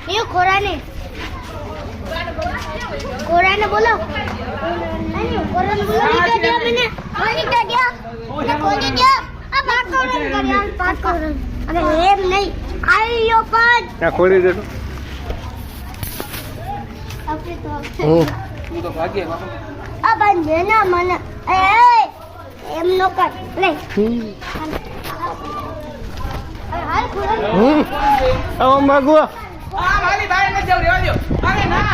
ये कोराने बोलो नहीं कोराने बोलो नहीं दिया मैंने नहीं दिया ये कोई दिया अब बात करो यार बात करो अरे एम नहीं आइयो पांच क्या खोली दे तो अपने तो હું તો ભાગે બાપા अब अंजना मन ए एम नो कर ले हाल कोराने આવો માગો આ મારી ભાઈ ને જવ રેવા દો અરે ના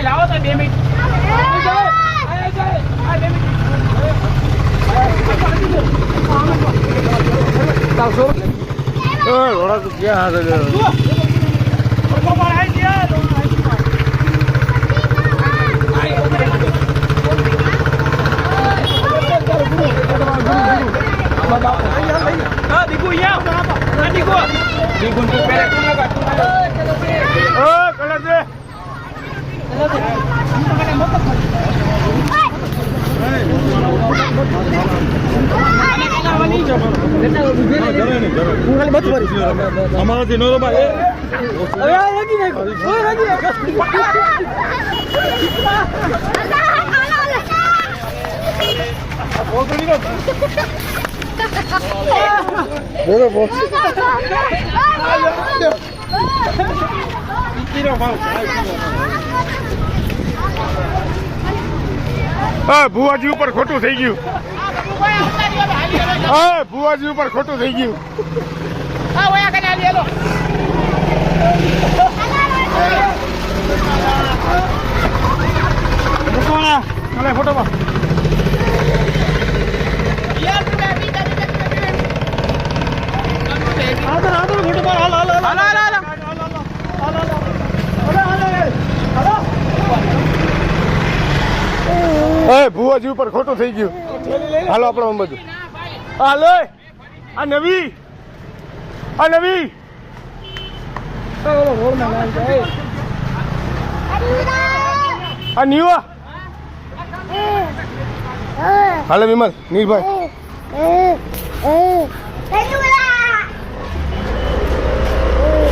લાવો તો 2 મિનિટ ઘોડા તો ક્યાં હારે અમારાથી નો ભાઈ ભુવાજી ઉપર ખોટું થઈ ગયું ભુવાજી ઉપર ખોટું થઈ ગયું ફોટોમાં ભુવાજી ઉપર ખોટું થઈ ગયું હાલો આપણો બધું હાલો આ નવી આ નીવા હાલો વિમલ નીરભાઈ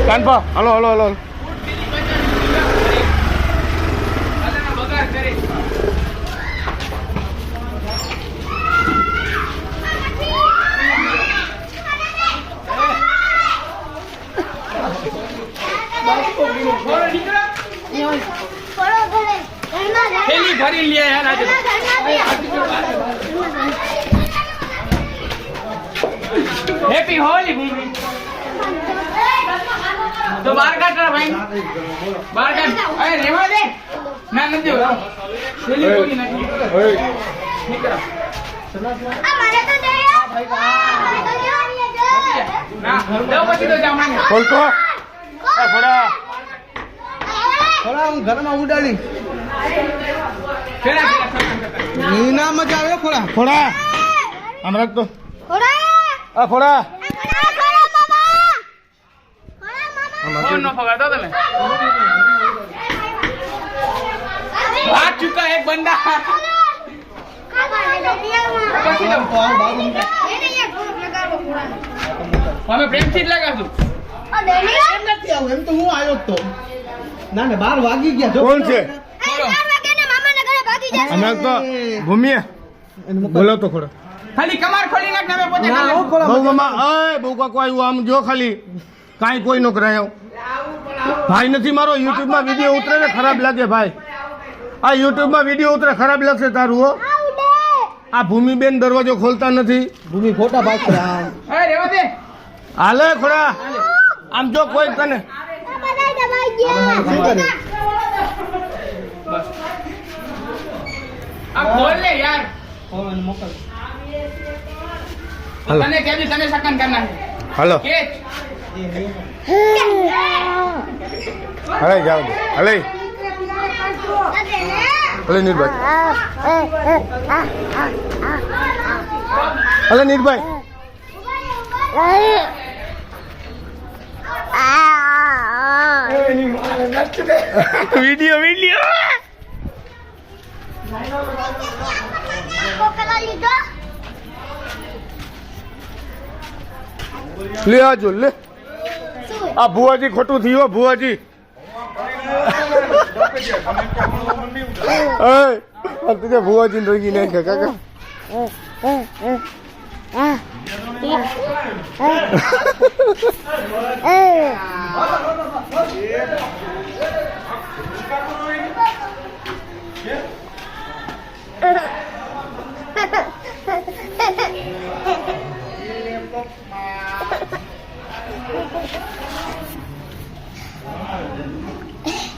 કાનપા હાલો થેલી ભરી લે યાર આજે હેપી હોલી ભૂમિ તો બાર કાઢ ભાઈ બાર કાઢ અરે રેવા દે ના નથી દેવો થેલી ભરી નાખી નીકળ हमारे तो दे ના દો પછી તો જાવ મને બોલતો ફોડા હું ઘરમાં ઉડાડી ફેરા નીના મજા આવે ખોડા ફોડા આમ રાખતો थोड़ा ફોડા ફોન નો પકડતો તમે આ ચુકા એક બંદા પછી તો અમે પ્રેમથી જ લગાડશું એમ તો હું આવ્યો તો ના 12 વાગી ગયા જો કોણ છે આમ રાખતો ભૂમિએ બોલો તો ખોડા ખાલી કમાર ખોલી નાખ ને પોતે ના હું ખોલા બહુ મામા બહુ કાકો આવ્યું આમ જો ખાલી કાંઈ કોઈ નો કરાયો ભાઈ નથી મારો યુટ્યુબ માં વિડીયો ઉતરે ને ખરાબ લાગે ભાઈ આ યુટ્યુબ માં વિડીયો ઉતરે ખરાબ લાગશે તારું હો આ ભૂમિબેન દરવાજો ખોલતા નથી ભૂમિ ખોટા ભાગ છે આમ અરે રેવા દે હાલે ખોડા આમ જો કોઈ તને શું કરે આ ખોલ લે યાર ફોન મોકલ હાલો તને કેદી તને સકન કરના છે હાલો કેચ હાલે જાવ દે હાલે ભલે નીરભાઈ ભલે નીરભાઈ વિડીયો લે આજો લે આ ભુવાજી ખોટું થયું ભુવાજી તુજે ભુવાજી રંગી નાખે કાકા